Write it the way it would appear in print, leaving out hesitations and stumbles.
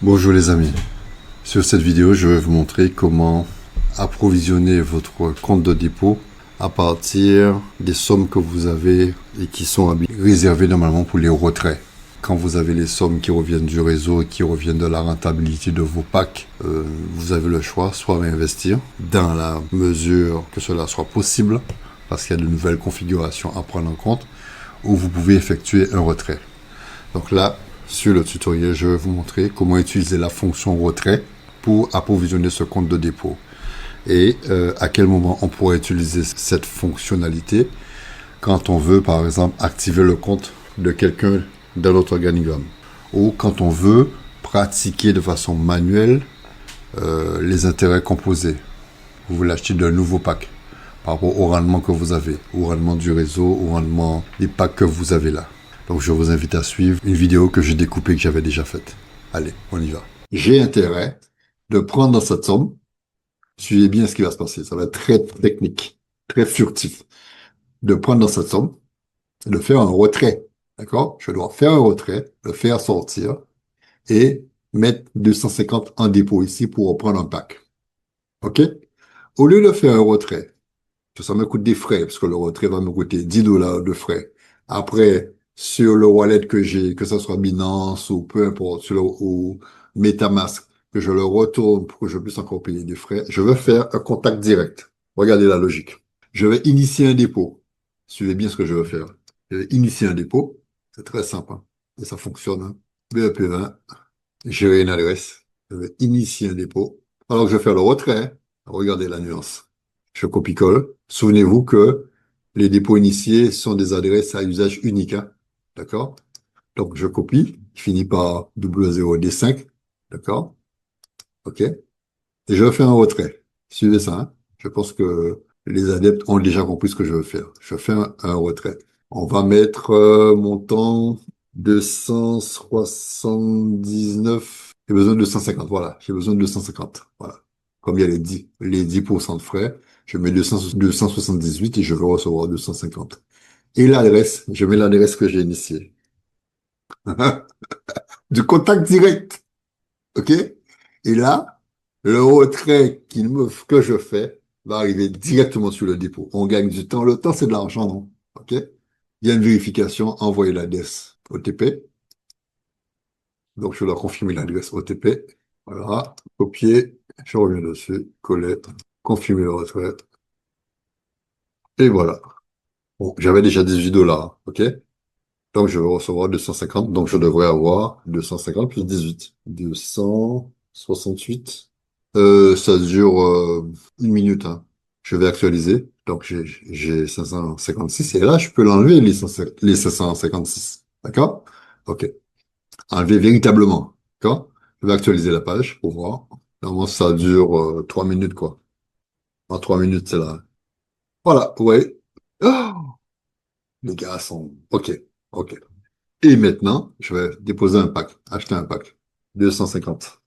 Bonjour les amis, sur cette vidéo je vais vous montrer comment approvisionner votre compte de dépôt à partir des sommes que vous avez et qui sont réservées normalement pour les retraits. Quand vous avez les sommes qui reviennent du réseau et qui reviennent de la rentabilité de vos packs, vous avez le choix, soit réinvestir dans la mesure que cela soit possible, parce qu'il y a de nouvelles configurations à prendre en compte, ou vous pouvez effectuer un retrait. Donc là, sur le tutoriel, je vais vous montrer comment utiliser la fonction retrait pour approvisionner ce compte de dépôt. Et à quel moment on pourrait utiliser cette fonctionnalité quand on veut, par exemple, activer le compte de quelqu'un dans notre organigramme. Ou quand on veut pratiquer de façon manuelle les intérêts composés. Vous voulez acheter d'un nouveau pack par rapport au rendement que vous avez, au rendement du réseau, au rendement des packs que vous avez là. Donc je vous invite à suivre une vidéo que j'ai découpée, que j'avais déjà faite. Allez, on y va. J'ai intérêt de prendre cette somme. Suivez bien ce qui va se passer. Ça va être très technique, très furtif. De prendre cette somme, de faire un retrait. D'accord? Je dois faire un retrait, le faire sortir et mettre 250 en dépôt ici pour reprendre un pack. OK? Au lieu de faire un retrait, ça me coûte des frais, parce que le retrait va me coûter 10 dollars de frais. Après, sur le wallet que j'ai, que ce soit Binance ou peu importe, ou MetaMask, que je le retourne pour que je puisse encore payer des frais, je veux faire un contact direct. Regardez la logique. Je vais initier un dépôt. Suivez bien ce que je veux faire. Je vais initier un dépôt. C'est très simple, hein. Et ça fonctionne, hein. BEP20, gérer une adresse. Je vais initier un dépôt. Alors que je vais faire le retrait. Regardez la nuance. Je copie-colle. Souvenez-vous que les dépôts initiés sont des adresses à usage unique, hein. D'accord? Donc, je copie. Je finis par 00D5. D'accord? OK? Et je vais faire un retrait. Suivez ça, hein. Je pense que les adeptes ont déjà compris ce que je veux faire. Je fais un retrait. On va mettre montant 279. J'ai besoin de 250. Voilà. J'ai besoin de 250. Voilà. Comme il y a les 10% de frais, je mets 278 et je vais recevoir 250. Et l'adresse, je mets l'adresse que j'ai initiée. Du contact direct. OK? Et là, le retrait que je fais va arriver directement sur le dépôt. On gagne du temps. Le temps, c'est de l'argent, non? OK? Il y a une vérification, envoyer l'adresse OTP. Donc, je dois confirmer l'adresse OTP. Voilà. Copier. Je reviens dessus. Coller. Confirmer le retrait. Et voilà. Bon, j'avais déjà 18 dollars. OK? Donc, je vais recevoir 250. Donc, je devrais avoir 250 plus 18. 268. Ça dure une minute, hein. Je vais actualiser. Donc, j'ai 556. Et là, je peux l'enlever, les 556. D'accord? OK. Enlever véritablement. D'accord? Je vais actualiser la page pour voir. Normalement, ça dure 3 minutes, quoi. En 3 minutes, c'est là. Voilà, ouais. Oh, les gars sont... OK. OK. Et maintenant, je vais déposer un pack, acheter un pack. 250.